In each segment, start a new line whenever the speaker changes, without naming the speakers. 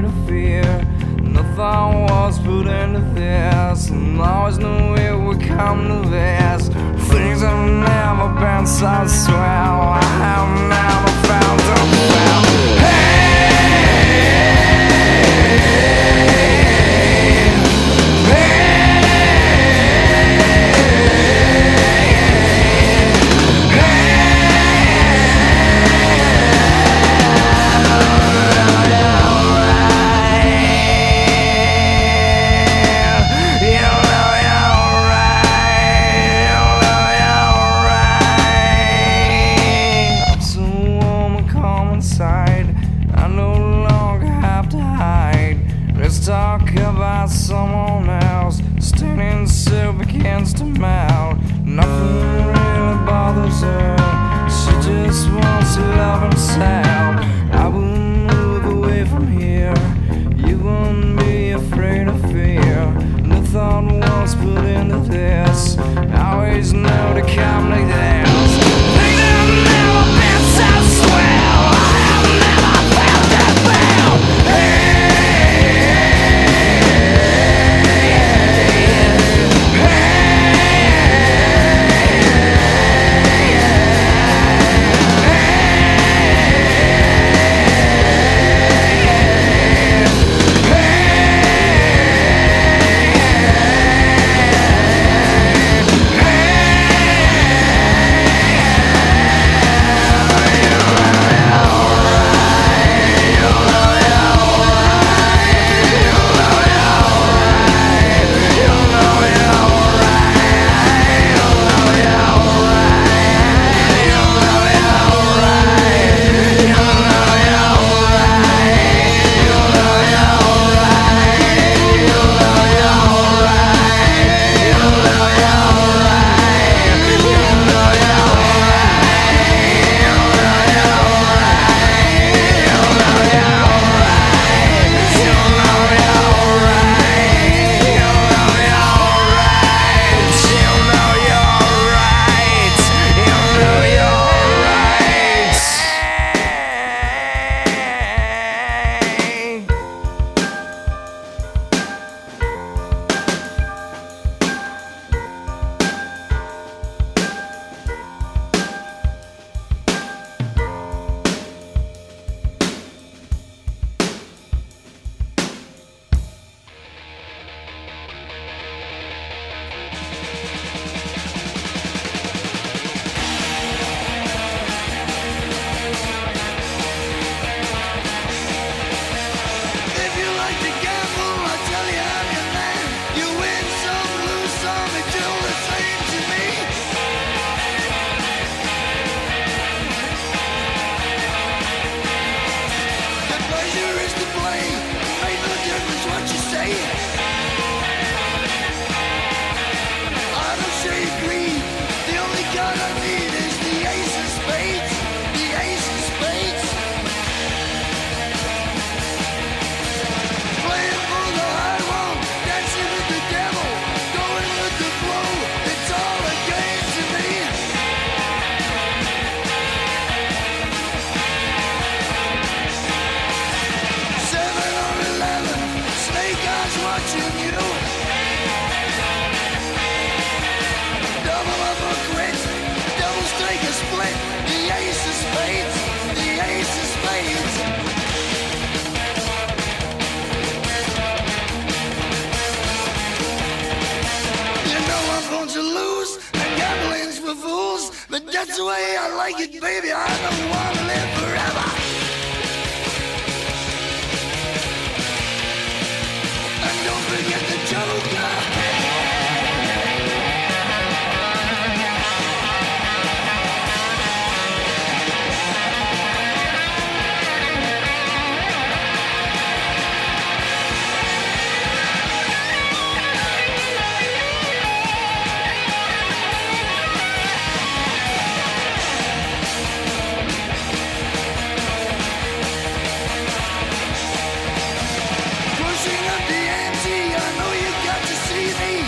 of fear. Nothing was put into this, and always knew it would come to this. Things have never been so swell. I have never found a well. I no longer have to hide. Let's talk about someone else. Standing soup against a mouth. Nothing really bothers her. She just wants to love herself. I will move away from here. You won't be afraid of fear. The thought was put into this. I always know to come like this. Things have never been so swell.
But that's the way I like it, baby. I don't want to live forever. And don't forget the Joker. Pushing up the ante, I know you got to see me.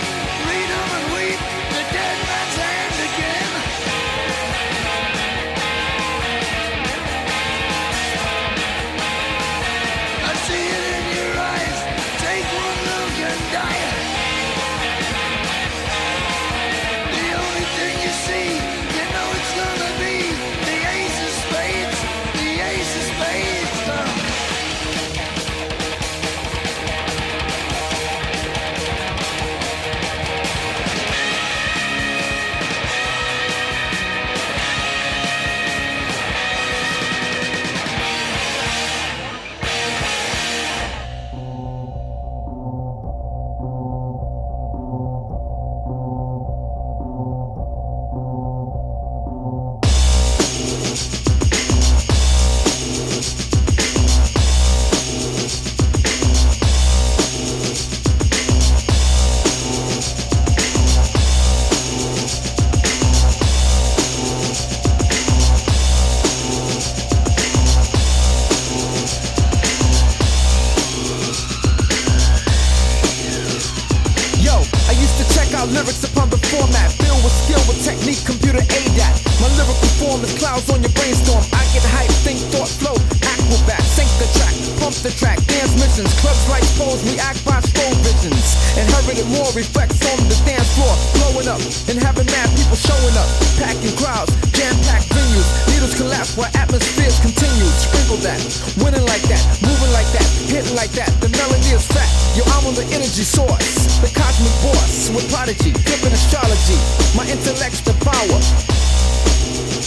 storm, there's clouds on your brainstorm. I get hype, think, thought, flow, acrobat, sync the track, pump the track, dance missions, clubs like pose, react by slow visions. Inherited more reflects on the dance floor, blowing up and having mad people showing up, packing crowds, jam-packed venues. Needles collapse while atmospheres continue. Sprinkle that, winning like that, moving like that, hitting like that. The melody is fat. Yo, I'm on the energy source, the cosmic boss with prodigy, flipping astrology. My intellect's the power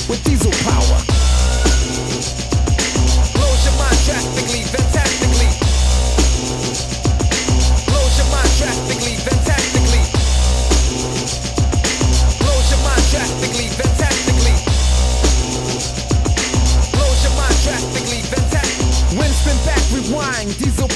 with diesel power. Blows your mind drastically, fantastically. Blows your mind drastically, fantastically. Blows your mind drastically, fantastically. Blows your mind drastically, fantastically. Wind spin back, rewind, diesel